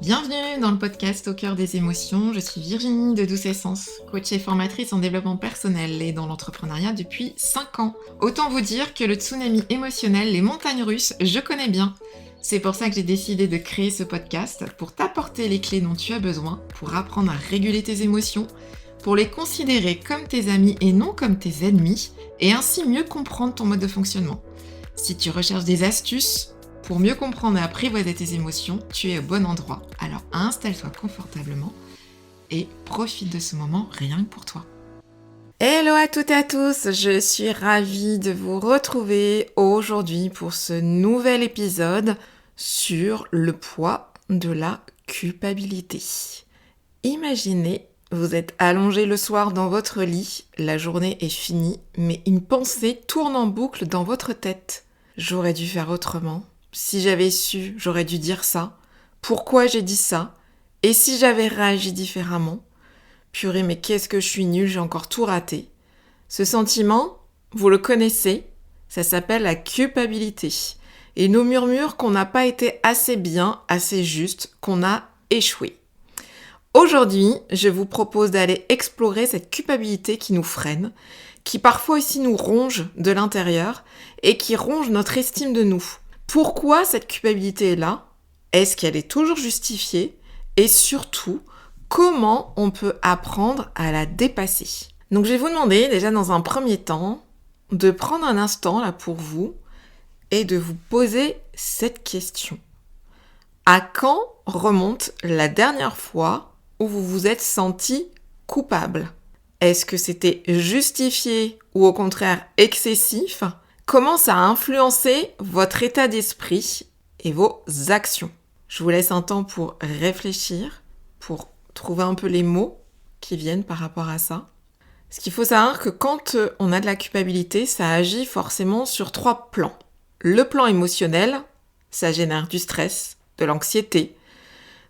Bienvenue dans le podcast Au cœur des émotions. Je suis Virginie de Douce Essence, coach et formatrice en développement personnel et dans l'entrepreneuriat depuis 5 ans. Autant vous dire que le tsunami émotionnel, les montagnes russes, je connais bien. C'est pour ça que j'ai décidé de créer ce podcast pour t'apporter les clés dont tu as besoin pour apprendre à réguler tes émotions, pour les considérer comme tes amis et non comme tes ennemis, et ainsi mieux comprendre ton mode de fonctionnement. Si tu recherches des astuces pour mieux comprendre et apprivoiser tes émotions, tu es au bon endroit. Alors installe-toi confortablement et profite de ce moment rien que pour toi. Hello à toutes et à tous, je suis ravie de vous retrouver aujourd'hui pour ce nouvel épisode sur le poids de la culpabilité. Imaginez, vous êtes allongé le soir dans votre lit, la journée est finie, mais une pensée tourne en boucle dans votre tête. J'aurais dû faire autrement. Si j'avais su, j'aurais dû dire ça. Pourquoi j'ai dit ça? Et si j'avais réagi différemment? Purée, mais qu'est-ce que je suis nulle, j'ai encore tout raté. Ce sentiment, vous le connaissez, ça s'appelle la culpabilité. Et nos murmures qu'on n'a pas été assez bien, assez juste, qu'on a échoué. Aujourd'hui, je vous propose d'aller explorer cette culpabilité qui nous freine, qui parfois aussi nous ronge de l'intérieur et qui ronge notre estime de nous. Pourquoi cette culpabilité est là? Est-ce qu'elle est toujours justifiée? Et surtout, comment on peut apprendre à la dépasser? Donc je vais vous demander déjà dans un premier temps de prendre un instant là pour vous et de vous poser cette question. À quand remonte la dernière fois où vous vous êtes senti coupable? Est-ce que c'était justifié ou au contraire excessif? Comment ça a influencé votre état d'esprit et vos actions? Je vous laisse un temps pour réfléchir, pour trouver un peu les mots qui viennent par rapport à ça. Ce qu'il faut savoir que quand on a de la culpabilité, ça agit forcément sur 3 plans. Le plan émotionnel, ça génère du stress, de l'anxiété,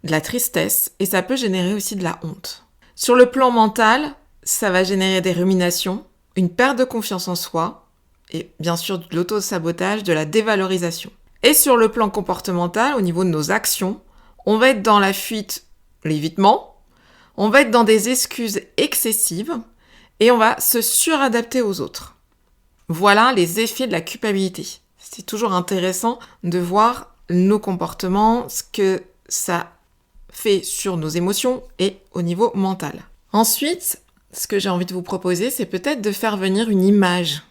de la tristesse et ça peut générer aussi de la honte. Sur le plan mental, ça va générer des ruminations, une perte de confiance en soi, et bien sûr de l'auto-sabotage, de la dévalorisation. Et sur le plan comportemental, au niveau de nos actions, on va être dans la fuite, l'évitement, on va être dans des excuses excessives et on va se suradapter aux autres. Voilà les effets de la culpabilité. C'est toujours intéressant de voir nos comportements, ce que ça fait sur nos émotions et au niveau mental. Ensuite, ce que j'ai envie de vous proposer, c'est peut-être de faire venir une image.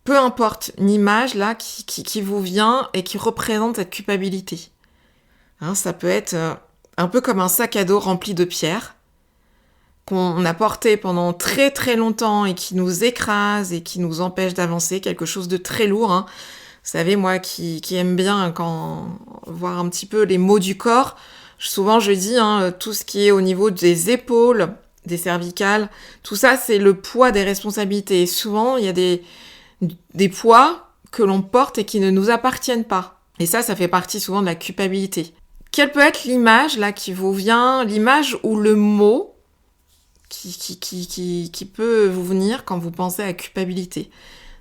Peu importe, une image là qui vous vient et qui représente cette culpabilité. Ça peut être un peu comme un sac à dos rempli de pierres qu'on a porté pendant très très longtemps et qui nous écrase et qui nous empêche d'avancer, quelque chose de très lourd. Vous savez, moi qui aime bien voir un petit peu les mots du corps, souvent je dis tout ce qui est au niveau des épaules, des cervicales, tout ça c'est le poids des responsabilités. Et souvent il y a des poids que l'on porte et qui ne nous appartiennent pas. Et ça fait partie souvent de la culpabilité. Quelle peut être l'image là qui vous vient, l'image ou le mot qui peut vous venir quand vous pensez à culpabilité?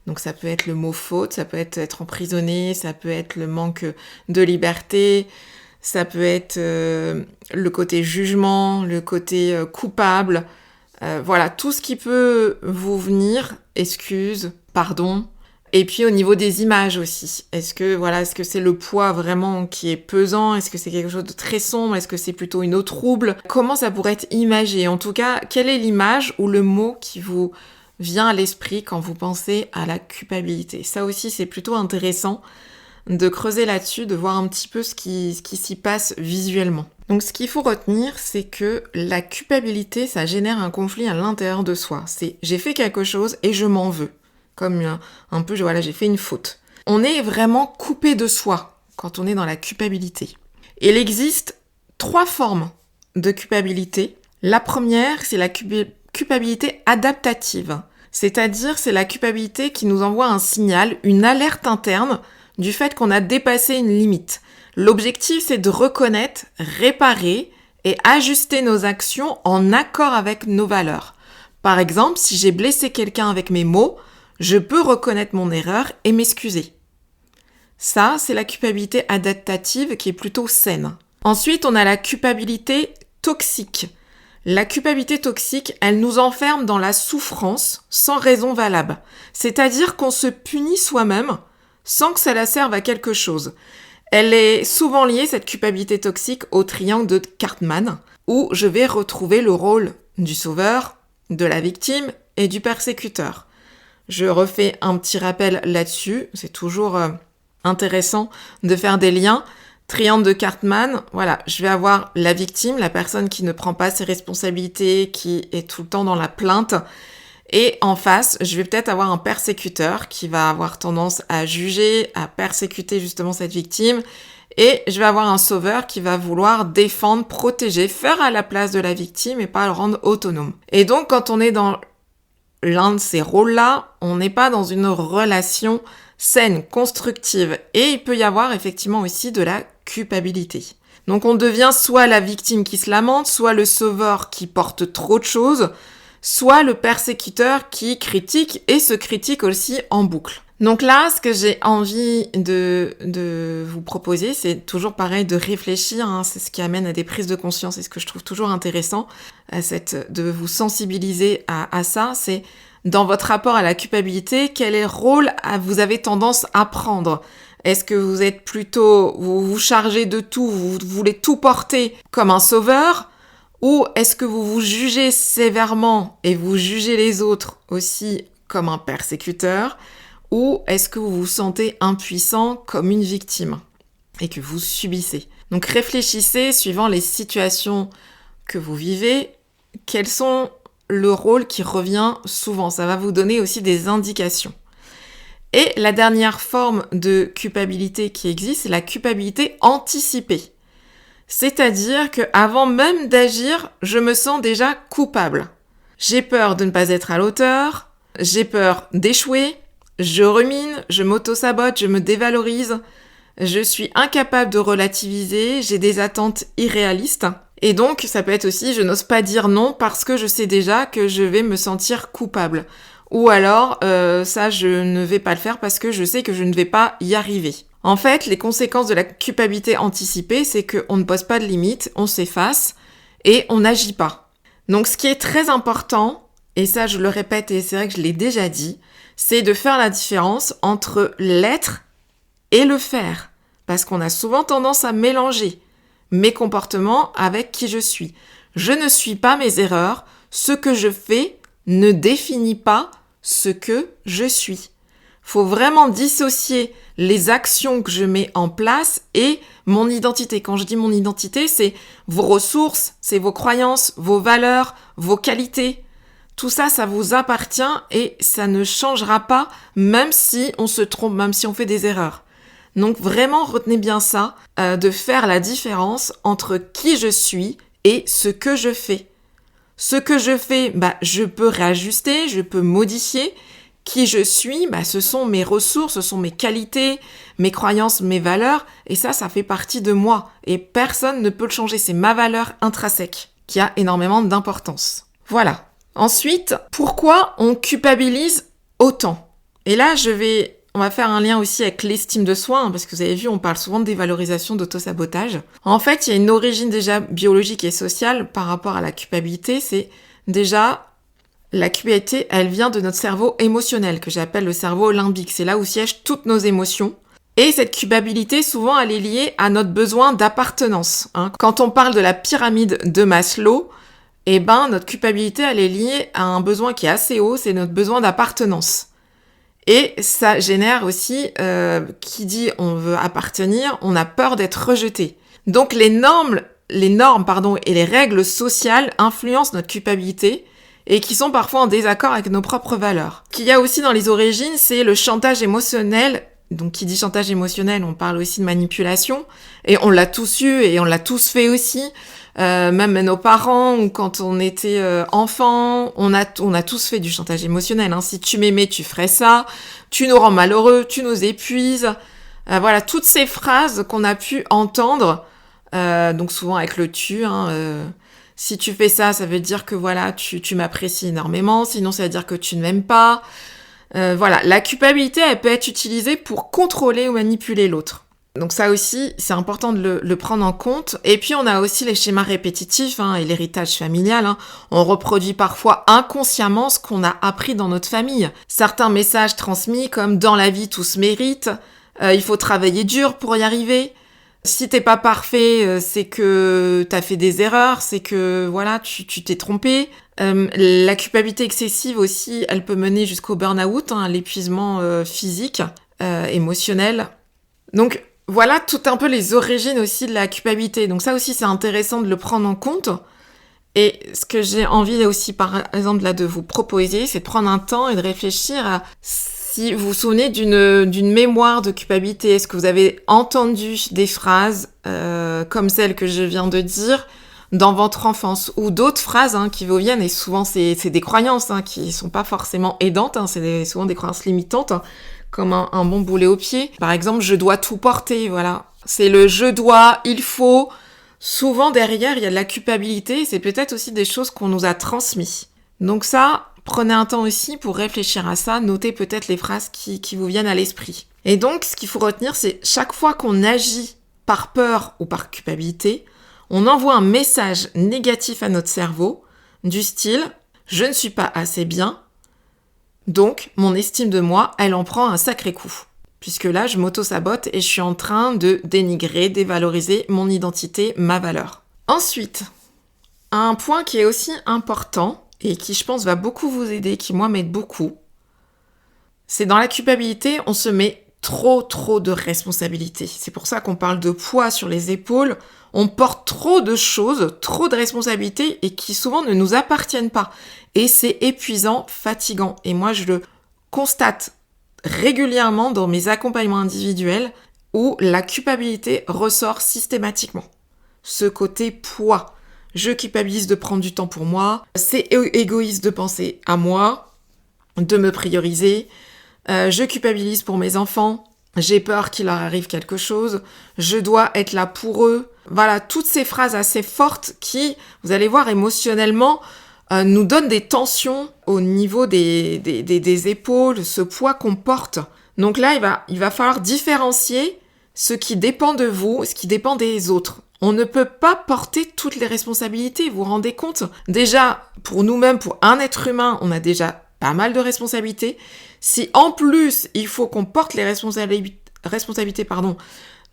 Donc ça peut être le mot faute, ça peut être emprisonné, ça peut être le manque de liberté, ça peut être le côté jugement, le côté coupable. Voilà, tout ce qui peut vous venir, excuse, pardon. Et puis au niveau des images aussi, est-ce que c'est le poids vraiment qui est pesant? Est-ce que c'est quelque chose de très sombre? Est-ce que c'est plutôt une eau trouble? Comment ça pourrait être imagé? En tout cas, quelle est l'image ou le mot qui vous vient à l'esprit quand vous pensez à la culpabilité? Ça aussi, c'est plutôt intéressant de creuser là-dessus, de voir un petit peu ce qui s'y passe visuellement. Donc ce qu'il faut retenir, c'est que la culpabilité, ça génère un conflit à l'intérieur de soi. C'est j'ai fait quelque chose et je m'en veux. Comme un peu, j'ai fait une faute. On est vraiment coupé de soi quand on est dans la culpabilité. Et il existe 3 formes de culpabilité. La première, c'est la culpabilité adaptative. C'est-à-dire, c'est la culpabilité qui nous envoie un signal, une alerte interne du fait qu'on a dépassé une limite. L'objectif, c'est de reconnaître, réparer et ajuster nos actions en accord avec nos valeurs. Par exemple, si j'ai blessé quelqu'un avec mes mots, je peux reconnaître mon erreur et m'excuser. Ça, c'est la culpabilité adaptative qui est plutôt saine. Ensuite, on a la culpabilité toxique. La culpabilité toxique, elle nous enferme dans la souffrance sans raison valable. C'est-à-dire qu'on se punit soi-même sans que cela serve à quelque chose. Elle est souvent liée, cette culpabilité toxique, au triangle de Cartman, où je vais retrouver le rôle du sauveur, de la victime et du persécuteur. Je refais un petit rappel là-dessus, c'est toujours intéressant de faire des liens. Triangle de Cartman, voilà, je vais avoir la victime, la personne qui ne prend pas ses responsabilités, qui est tout le temps dans la plainte. Et en face, je vais peut-être avoir un persécuteur qui va avoir tendance à juger, à persécuter justement cette victime. Et je vais avoir un sauveur qui va vouloir défendre, protéger, faire à la place de la victime et pas le rendre autonome. Et donc, quand on est dans l'un de ces rôles-là, on n'est pas dans une relation saine, constructive. Et il peut y avoir effectivement aussi de la culpabilité. Donc, on devient soit la victime qui se lamente, soit le sauveur qui porte trop de choses, soit le persécuteur qui critique et se critique aussi en boucle. Donc là, ce que j'ai envie de vous proposer, c'est toujours pareil de réfléchir, c'est ce qui amène à des prises de conscience et ce que je trouve toujours intéressant, de vous sensibiliser à ça, c'est dans votre rapport à la culpabilité, quel est le rôle vous avez tendance à prendre ? Est-ce que vous êtes plutôt, vous vous chargez de tout, vous voulez tout porter comme un sauveur ? Ou est-ce que vous vous jugez sévèrement et vous jugez les autres aussi comme un persécuteur ? Ou est-ce que vous vous sentez impuissant comme une victime et que vous subissez ? Donc réfléchissez, suivant les situations que vous vivez, quels sont le rôle qui revient souvent. Ça va vous donner aussi des indications. Et la dernière forme de culpabilité qui existe, c'est la culpabilité anticipée. C'est-à-dire qu'avant même d'agir, je me sens déjà coupable. J'ai peur de ne pas être à l'auteur, j'ai peur d'échouer, je rumine, je m'auto-sabote, je me dévalorise, je suis incapable de relativiser, j'ai des attentes irréalistes. Et donc, ça peut être aussi, je n'ose pas dire non parce que je sais déjà que je vais me sentir coupable. Ou alors, ça, je ne vais pas le faire parce que je sais que je ne vais pas y arriver. En fait, les conséquences de la culpabilité anticipée, c'est qu'on ne pose pas de limites, on s'efface et on n'agit pas. Donc, ce qui est très important, et ça, je le répète et c'est vrai que je l'ai déjà dit, c'est de faire la différence entre l'être et le faire. Parce qu'on a souvent tendance à mélanger mes comportements avec qui je suis. Je ne suis pas mes erreurs. Ce que je fais ne définit pas ce que je suis. Faut vraiment dissocier les actions que je mets en place et mon identité. Quand je dis mon identité, c'est vos ressources, c'est vos croyances, vos valeurs, vos qualités. Tout ça, ça vous appartient et ça ne changera pas même si on se trompe, même si on fait des erreurs. Donc vraiment, retenez bien ça, de faire la différence entre qui je suis et ce que je fais. Ce que je fais, je peux réajuster, je peux modifier. Qui je suis, ce sont mes ressources, ce sont mes qualités, mes croyances, mes valeurs. Et ça fait partie de moi. Et personne ne peut le changer. C'est ma valeur intrinsèque qui a énormément d'importance. Voilà. Ensuite, pourquoi on culpabilise autant ? Et là, on va faire un lien aussi avec l'estime de soi, parce que vous avez vu, on parle souvent de dévalorisation, d'autosabotage. En fait, il y a une origine déjà biologique et sociale par rapport à la culpabilité. C'est déjà, la culpabilité, elle vient de notre cerveau émotionnel, que j'appelle le cerveau limbique. C'est là où siègent toutes nos émotions. Et cette culpabilité, souvent, elle est liée à notre besoin d'appartenance. Quand on parle de la pyramide de Maslow, notre culpabilité, elle est liée à un besoin qui est assez haut, c'est notre besoin d'appartenance. Et ça génère aussi, qui dit on veut appartenir, on a peur d'être rejeté. Donc les normes et les règles sociales influencent notre culpabilité et qui sont parfois en désaccord avec nos propres valeurs. Ce qu'il y a aussi dans les origines, c'est le chantage émotionnel. Donc qui dit chantage émotionnel, on parle aussi de manipulation. Et on l'a tous eu et on l'a tous fait aussi. Même nos parents, ou quand on était enfant, on a tous fait du chantage émotionnel. Si tu m'aimais, tu ferais ça. Tu nous rends malheureux, tu nous épuises. Voilà, toutes ces phrases qu'on a pu entendre, donc souvent avec le tu. Si tu fais ça, ça veut dire que voilà, tu m'apprécies énormément. Sinon, ça veut dire que tu ne m'aimes pas. Voilà, la culpabilité, elle peut être utilisée pour contrôler ou manipuler l'autre. Donc ça aussi, c'est important de le prendre en compte. Et puis on a aussi les schémas répétitifs et l'héritage familial. On reproduit parfois inconsciemment ce qu'on a appris dans notre famille. Certains messages transmis comme «dans la vie tout se mérite», il faut travailler dur pour y arriver. Si t'es pas parfait, c'est que t'as fait des erreurs, c'est que voilà, tu t'es trompé. La culpabilité excessive aussi, elle peut mener jusqu'au burn-out, à l'épuisement physique, émotionnel. Donc voilà tout un peu les origines aussi de la culpabilité. Donc ça aussi, c'est intéressant de le prendre en compte. Et ce que j'ai envie aussi, par exemple, là, de vous proposer, c'est de prendre un temps et de réfléchir à si vous vous souvenez d'une mémoire de culpabilité. Est-ce que vous avez entendu des phrases comme celles que je viens de dire dans votre enfance ou d'autres phrases qui vous viennent, et souvent c'est des croyances qui sont pas forcément aidantes, c'est souvent des croyances limitantes, comme un bon boulet au pied. Par exemple, je dois tout porter, voilà. C'est le je dois, il faut. Souvent derrière, il y a de la culpabilité, c'est peut-être aussi des choses qu'on nous a transmises. Donc ça, prenez un temps aussi pour réfléchir à ça, notez peut-être les phrases qui vous viennent à l'esprit. Et donc, ce qu'il faut retenir, c'est chaque fois qu'on agit par peur ou par culpabilité, on envoie un message négatif à notre cerveau, du style « je ne suis pas assez bien », donc mon estime de moi, elle en prend un sacré coup. Puisque là, je m'auto-sabote et je suis en train de dénigrer, dévaloriser mon identité, ma valeur. Ensuite, un point qui est aussi important et qui, je pense, va beaucoup vous aider, qui, moi, m'aide beaucoup, c'est dans la culpabilité, on se met trop de responsabilités. C'est pour ça qu'on parle de poids sur les épaules. On porte trop de choses, trop de responsabilités et qui souvent ne nous appartiennent pas. Et c'est épuisant, fatigant. Et moi, je le constate régulièrement dans mes accompagnements individuels où la culpabilité ressort systématiquement. Ce côté poids. Je culpabilise de prendre du temps pour moi. C'est égoïste de penser à moi, de me prioriser. Je culpabilise pour mes enfants. J'ai peur qu'il leur arrive quelque chose. Je dois être là pour eux. Voilà, toutes ces phrases assez fortes qui, vous allez voir, émotionnellement, nous donnent des tensions au niveau des épaules, ce poids qu'on porte. Donc là, il va falloir différencier ce qui dépend de vous, ce qui dépend des autres. On ne peut pas porter toutes les responsabilités, vous vous rendez compte? Déjà, pour nous-mêmes, pour un être humain, on a déjà pas mal de responsabilités. Si en plus, il faut qu'on porte les responsabilités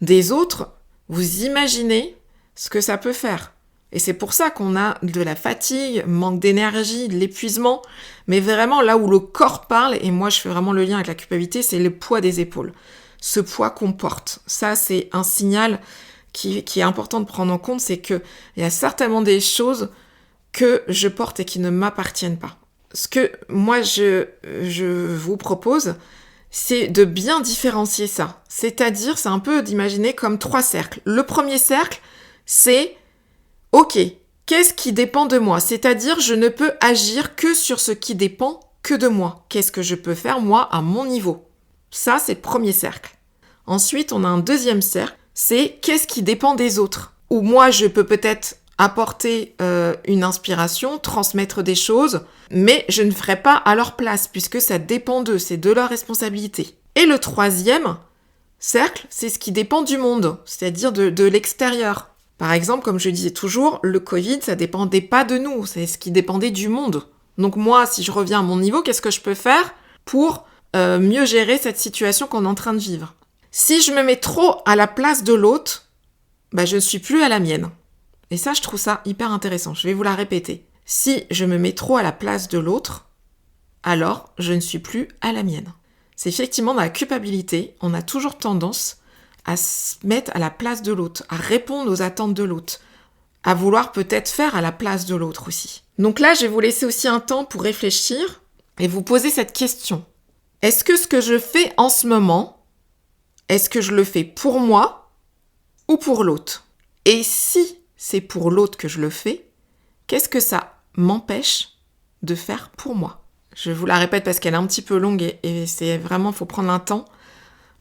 des autres, vous imaginez ce que ça peut faire. Et c'est pour ça qu'on a de la fatigue, manque d'énergie, de l'épuisement. Mais vraiment, là où le corps parle, et moi je fais vraiment le lien avec la culpabilité, c'est le poids des épaules. Ce poids qu'on porte. Ça, c'est un signal qui est important de prendre en compte, c'est qu'il y a certainement des choses que je porte et qui ne m'appartiennent pas. Ce que moi, je vous propose, c'est de bien différencier ça. C'est-à-dire, c'est un peu d'imaginer comme 3 cercles. Le premier cercle, c'est « Ok, qu'est-ce qui dépend de moi ?» C'est-à-dire, je ne peux agir que sur ce qui dépend que de moi. Qu'est-ce que je peux faire, moi, à mon niveau? Ça, c'est le premier cercle. Ensuite, on a un deuxième cercle, c'est « Qu'est-ce qui dépend des autres ?» Où moi, je peux peut-être apporter une inspiration, transmettre des choses, mais je ne ferai pas à leur place, puisque ça dépend d'eux, c'est de leur responsabilité. Et le troisième cercle, c'est ce qui dépend du monde, c'est-à-dire de l'extérieur. Par exemple, comme je disais toujours, le Covid, ça dépendait pas de nous, c'est ce qui dépendait du monde. Donc moi, si je reviens à mon niveau, qu'est-ce que je peux faire pour mieux gérer cette situation qu'on est en train de vivre? Si je me mets trop à la place de l'autre, je ne suis plus à la mienne. Et ça, je trouve ça hyper intéressant. Je vais vous la répéter. Si je me mets trop à la place de l'autre, alors je ne suis plus à la mienne. C'est effectivement dans la culpabilité, on a toujours tendance à se mettre à la place de l'autre, à répondre aux attentes de l'autre, à vouloir peut-être faire à la place de l'autre aussi. Donc là, je vais vous laisser aussi un temps pour réfléchir et vous poser cette question. Est-ce que ce que je fais en ce moment, est-ce que je le fais pour moi ou pour l'autre? Et si c'est pour l'autre que je le fais, qu'est-ce que ça m'empêche de faire pour moi? Je vous la répète parce qu'elle est un petit peu longue et c'est vraiment, faut prendre un temps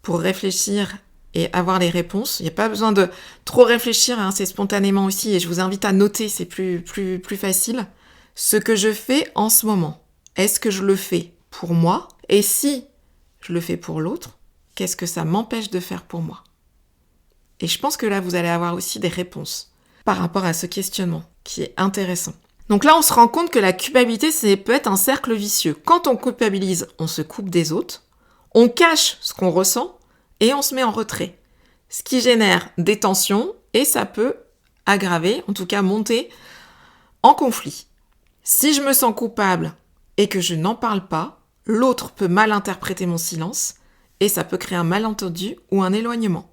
pour réfléchir et avoir les réponses. Il n'y a pas besoin de trop réfléchir, c'est spontanément aussi, et je vous invite à noter, c'est plus facile. Ce que je fais en ce moment, est-ce que je le fais pour moi? Et si je le fais pour l'autre, qu'est-ce que ça m'empêche de faire pour moi? Et je pense que là, vous allez avoir aussi des réponses par rapport à ce questionnement qui est intéressant. Donc là, on se rend compte que la culpabilité, ça peut être un cercle vicieux. Quand on culpabilise, on se coupe des autres, on cache ce qu'on ressent et on se met en retrait. Ce qui génère des tensions et ça peut aggraver, en tout cas monter en conflit. Si je me sens coupable et que je n'en parle pas, l'autre peut mal interpréter mon silence et ça peut créer un malentendu ou un éloignement.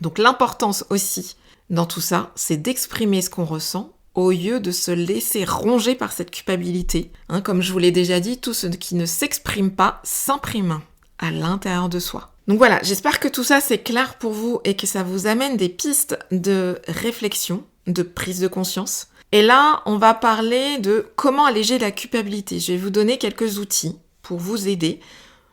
Donc l'importance aussi dans tout ça, c'est d'exprimer ce qu'on ressent au lieu de se laisser ronger par cette culpabilité. Comme je vous l'ai déjà dit, tout ce qui ne s'exprime pas s'imprime à l'intérieur de soi. Donc voilà, j'espère que tout ça c'est clair pour vous et que ça vous amène des pistes de réflexion, de prise de conscience. Et là, on va parler de comment alléger la culpabilité. Je vais vous donner quelques outils pour vous aider.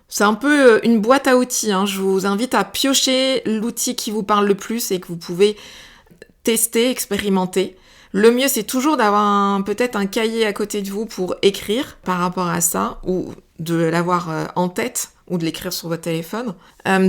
C'est un peu une boîte à outils. Je vous invite à piocher l'outil qui vous parle le plus et que vous pouvez tester, expérimenter. Le mieux, c'est toujours d'avoir peut-être un cahier à côté de vous pour écrire par rapport à ça, ou de l'avoir en tête, ou de l'écrire sur votre téléphone.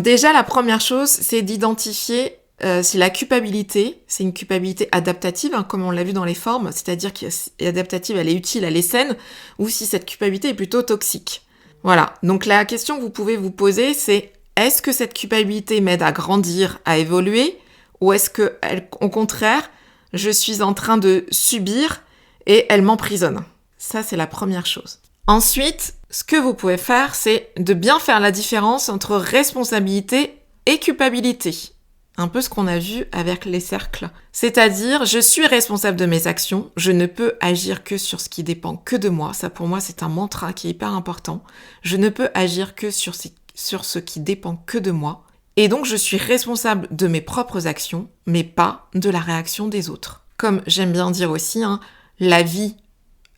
Déjà, la première chose, c'est d'identifier si la culpabilité, c'est une culpabilité adaptative, comme on l'a vu dans les formes, c'est-à-dire qu'elle est adaptative, elle est utile, elle est saine, ou si cette culpabilité est plutôt toxique. Voilà, donc la question que vous pouvez vous poser, c'est est-ce que cette culpabilité m'aide à grandir, à évoluer, ou est-ce que, au contraire, je suis en train de subir et elle m'emprisonne? Ça, c'est la première chose. Ensuite, ce que vous pouvez faire, c'est de bien faire la différence entre responsabilité et culpabilité. Un peu ce qu'on a vu avec les cercles. C'est-à-dire, je suis responsable de mes actions, je ne peux agir que sur ce qui dépend que de moi. Ça, pour moi, c'est un mantra qui est hyper important. Je ne peux agir que sur ce qui dépend que de moi. Et donc, je suis responsable de mes propres actions, mais pas de la réaction des autres. Comme j'aime bien dire aussi, la vie,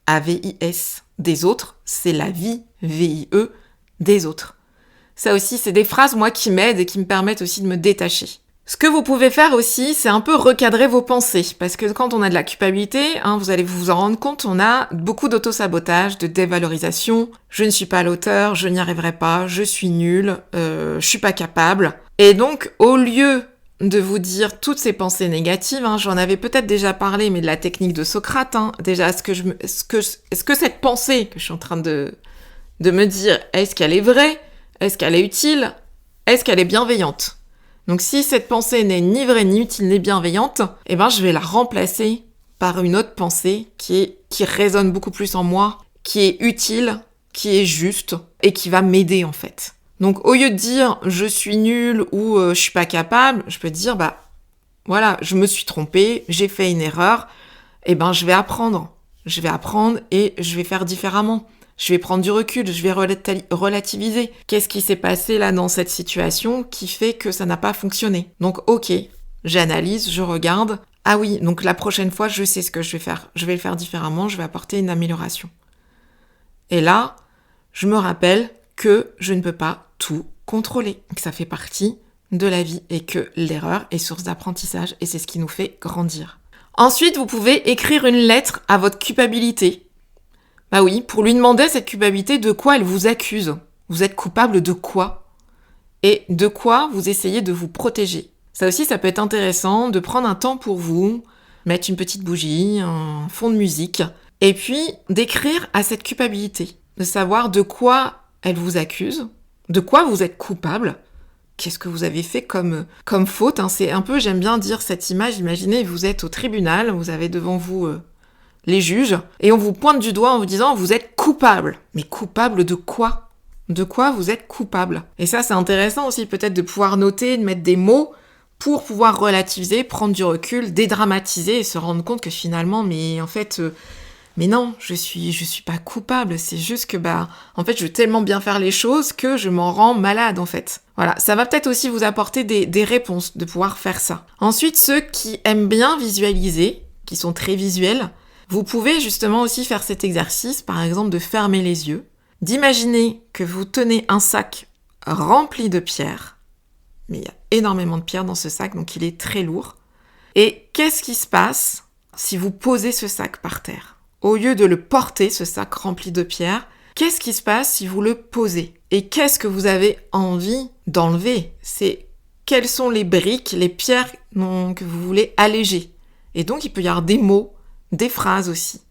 A-V-I-S, des autres, c'est la vie, V-I-E, des autres. Ça aussi, c'est des phrases, moi, qui m'aident et qui me permettent aussi de me détacher. Ce que vous pouvez faire aussi, c'est un peu recadrer vos pensées. Parce que quand on a de la culpabilité, vous allez vous en rendre compte, on a beaucoup d'auto-sabotage, de dévalorisation. Je ne suis pas à l'auteur, je n'y arriverai pas, je suis nulle, je suis pas capable. Et donc, au lieu de vous dire toutes ces pensées négatives, j'en avais peut-être déjà parlé, mais de la technique de Socrate, déjà, est-ce que cette pensée que je suis en train de me dire, est-ce qu'elle est vraie? Est-ce qu'elle est utile? Est-ce qu'elle est bienveillante? Donc si cette pensée n'est ni vraie, ni utile, ni bienveillante, je vais la remplacer par une autre pensée qui résonne beaucoup plus en moi, qui est utile, qui est juste et qui va m'aider en fait. Donc au lieu de dire je suis nulle ou je suis pas capable, je peux dire voilà, je me suis trompée, j'ai fait une erreur, je vais apprendre. Je vais apprendre et je vais faire différemment. Je vais prendre du recul, je vais relativiser. Qu'est-ce qui s'est passé là dans cette situation qui fait que ça n'a pas fonctionné? Donc ok, j'analyse, je regarde. Ah oui, donc la prochaine fois, je sais ce que je vais faire. Je vais le faire différemment, je vais apporter une amélioration. Et là, je me rappelle que je ne peux pas tout contrôler, que ça fait partie de la vie et que l'erreur est source d'apprentissage et c'est ce qui nous fait grandir. Ensuite, vous pouvez écrire une lettre à votre culpabilité. Bah oui, pour lui demander cette culpabilité de quoi elle vous accuse. Vous êtes coupable de quoi? Et de quoi vous essayez de vous protéger. Ça aussi, ça peut être intéressant de prendre un temps pour vous, mettre une petite bougie, un fond de musique, et puis d'écrire à cette culpabilité, de savoir de quoi elle vous accuse, de quoi vous êtes coupable, qu'est-ce que vous avez fait comme faute. C'est un peu, j'aime bien dire cette image, imaginez, vous êtes au tribunal, vous avez devant vous les juges, et on vous pointe du doigt en vous disant « vous êtes coupable ». Mais coupable de quoi? De quoi vous êtes coupable? Et ça, c'est intéressant aussi peut-être de pouvoir noter, de mettre des mots pour pouvoir relativiser, prendre du recul, dédramatiser et se rendre compte que finalement, mais en fait, mais non, je suis pas coupable. C'est juste que en fait, je veux tellement bien faire les choses que je m'en rends malade en fait. Voilà, ça va peut-être aussi vous apporter des réponses de pouvoir faire ça. Ensuite, ceux qui aiment bien visualiser, qui sont très visuels, vous pouvez justement aussi faire cet exercice, par exemple de fermer les yeux, d'imaginer que vous tenez un sac rempli de pierres, mais il y a énormément de pierres dans ce sac, donc il est très lourd. Et qu'est-ce qui se passe si vous posez ce sac par terre? Au lieu de le porter, ce sac rempli de pierres, qu'est-ce qui se passe si vous le posez? Et qu'est-ce que vous avez envie d'enlever? quelles sont les briques, les pierres que vous voulez alléger. Et donc, il peut y avoir des mots, des phrases aussi.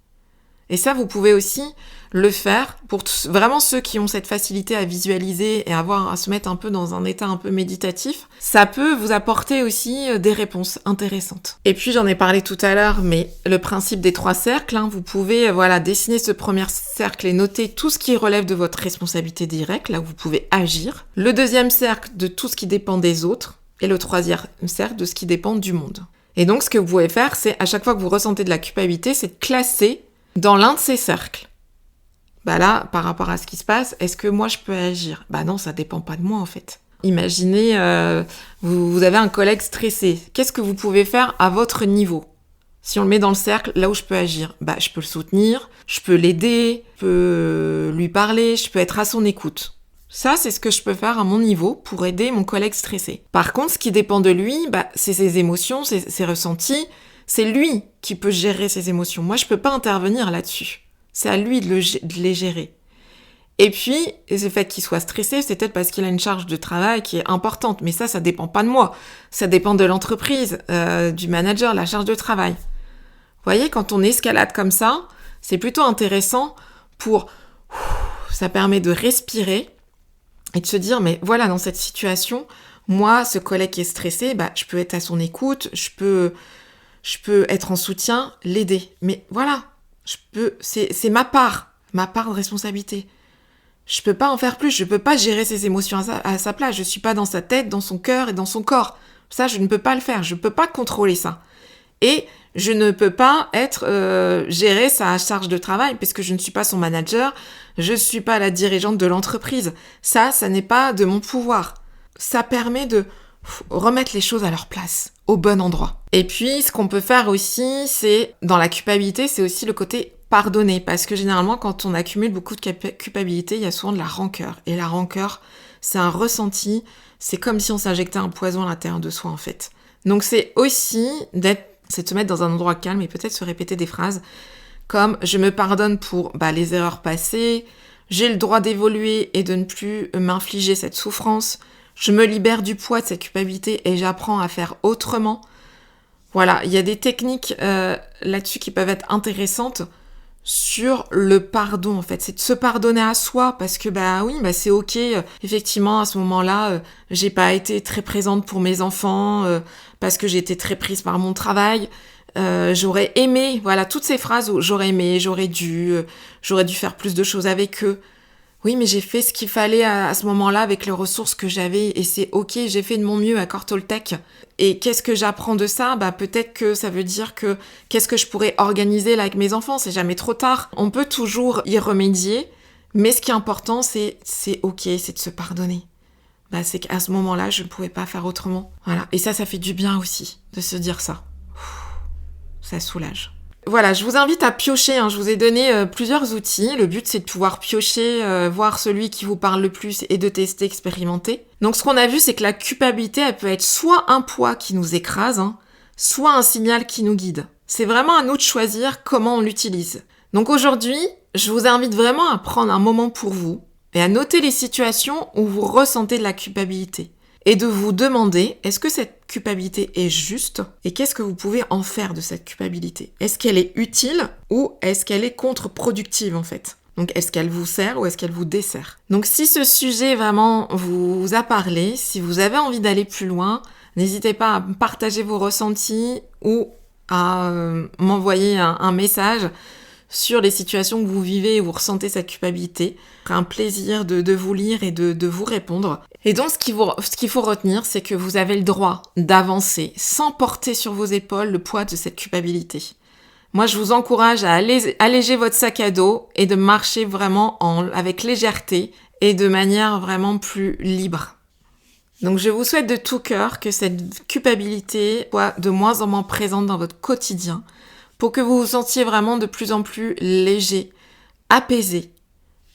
Et ça, vous pouvez aussi le faire pour vraiment ceux qui ont cette facilité à visualiser et à se mettre un peu dans un état un peu méditatif. Ça peut vous apporter aussi des réponses intéressantes. Et puis, j'en ai parlé tout à l'heure, mais le principe des 3 cercles, vous pouvez dessiner ce premier cercle et noter tout ce qui relève de votre responsabilité directe, là où vous pouvez agir. Le deuxième cercle de tout ce qui dépend des autres. Et le troisième cercle de ce qui dépend du monde. Et donc, ce que vous pouvez faire, c'est à chaque fois que vous ressentez de la culpabilité, c'est de classer dans l'un de ces cercles. Là, par rapport à ce qui se passe, est-ce que moi je peux agir ? Non, ça dépend pas de moi en fait. Imaginez, vous avez un collègue stressé. Qu'est-ce que vous pouvez faire à votre niveau ? Si on le met dans le cercle, là où je peux agir, je peux le soutenir, je peux l'aider, je peux lui parler, je peux être à son écoute. Ça, c'est ce que je peux faire à mon niveau pour aider mon collègue stressé. Par contre, ce qui dépend de lui, c'est ses émotions, ses ressentis. C'est lui qui peut gérer ses émotions. Moi, je peux pas intervenir là-dessus. C'est à lui de les gérer. Et puis, le fait qu'il soit stressé, c'est peut-être parce qu'il a une charge de travail qui est importante. Mais ça dépend pas de moi. Ça dépend de l'entreprise, du manager, la charge de travail. Vous voyez, quand on escalade comme ça, c'est plutôt intéressant ça permet de respirer et de se dire, mais voilà, dans cette situation, moi, ce collègue qui est stressé, je peux être à son écoute, je peux être en soutien, l'aider. Mais voilà, c'est ma part de responsabilité. Je peux pas en faire plus, je peux pas gérer ses émotions à sa place. Je suis pas dans sa tête, dans son cœur et dans son corps. Ça, je ne peux pas le faire, je peux pas contrôler ça. Et je ne peux pas gérer sa charge de travail parce que je ne suis pas son manager, je ne suis pas la dirigeante de l'entreprise. Ça n'est pas de mon pouvoir. Ça permet de remettre les choses à leur place, au bon endroit. Et puis, ce qu'on peut faire aussi, c'est, dans la culpabilité, c'est aussi le côté pardonner. Parce que généralement, quand on accumule beaucoup de culpabilité, il y a souvent de la rancœur. Et la rancœur, c'est un ressenti, c'est comme si on s'injectait un poison à l'intérieur de soi, en fait. Donc, c'est aussi c'est de se mettre dans un endroit calme et peut-être se répéter des phrases comme « je me pardonne pour les erreurs passées »,« j'ai le droit d'évoluer et de ne plus m'infliger cette souffrance », je me libère du poids de cette culpabilité et j'apprends à faire autrement. Voilà, il y a des techniques là-dessus qui peuvent être intéressantes sur le pardon, en fait. C'est de se pardonner à soi parce que, c'est ok. Effectivement, à ce moment-là, j'ai pas été très présente pour mes enfants parce que j'ai été très prise par mon travail. J'aurais aimé, toutes ces phrases où j'aurais aimé, j'aurais dû faire plus de choses avec eux. Oui, mais j'ai fait ce qu'il fallait à ce moment-là avec les ressources que j'avais et c'est ok, j'ai fait de mon mieux à Cortoltech. Et qu'est-ce que j'apprends de ça ? Peut-être que ça veut dire que qu'est-ce que je pourrais organiser là avec mes enfants ? C'est jamais trop tard. On peut toujours y remédier, mais ce qui est important, c'est ok, c'est de se pardonner. C'est qu'à ce moment-là, je ne pouvais pas faire autrement. Voilà. Et ça fait du bien aussi de se dire ça. Ça soulage. Voilà, je vous invite à piocher, je vous ai donné plusieurs outils. Le but, c'est de pouvoir piocher, voir celui qui vous parle le plus et de tester, expérimenter. Donc, ce qu'on a vu, c'est que la culpabilité, elle peut être soit un poids qui nous écrase, soit un signal qui nous guide. C'est vraiment à nous de choisir comment on l'utilise. Donc aujourd'hui, je vous invite vraiment à prendre un moment pour vous et à noter les situations où vous ressentez de la culpabilité. Et de vous demander, est-ce que cette culpabilité est juste ? Et qu'est-ce que vous pouvez en faire de cette culpabilité ? Est-ce qu'elle est utile ou est-ce qu'elle est contre-productive en fait ? Donc est-ce qu'elle vous sert ou est-ce qu'elle vous dessert ? Donc si ce sujet vraiment vous a parlé, si vous avez envie d'aller plus loin, n'hésitez pas à partager vos ressentis ou à m'envoyer un message sur les situations que vous vivez et vous ressentez cette culpabilité. C'est un plaisir de vous lire et de vous répondre. Et donc, ce qu'il faut retenir, c'est que vous avez le droit d'avancer sans porter sur vos épaules le poids de cette culpabilité. Moi, je vous encourage à alléger votre sac à dos et de marcher vraiment avec légèreté et de manière vraiment plus libre. Donc, je vous souhaite de tout cœur que cette culpabilité soit de moins en moins présente dans votre quotidien pour que vous vous sentiez vraiment de plus en plus léger, apaisé,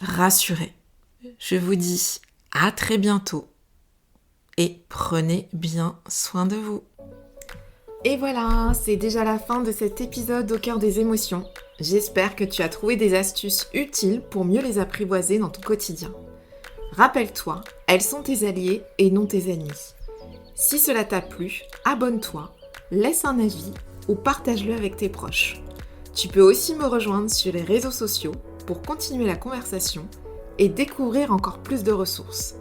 rassuré. Je vous dis à très bientôt et prenez bien soin de vous. Et voilà, c'est déjà la fin de cet épisode au cœur des émotions. J'espère que tu as trouvé des astuces utiles pour mieux les apprivoiser dans ton quotidien. Rappelle-toi, elles sont tes alliés et non tes ennemis. Si cela t'a plu, abonne-toi, laisse un avis ou partage-le avec tes proches. Tu peux aussi me rejoindre sur les réseaux sociaux pour continuer la conversation et découvrir encore plus de ressources.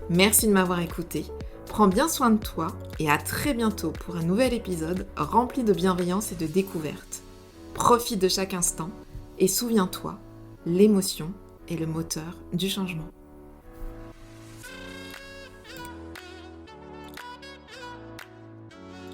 Merci de m'avoir écouté, prends bien soin de toi et à très bientôt pour un nouvel épisode rempli de bienveillance et de découverte. Profite de chaque instant et souviens-toi, l'émotion est le moteur du changement.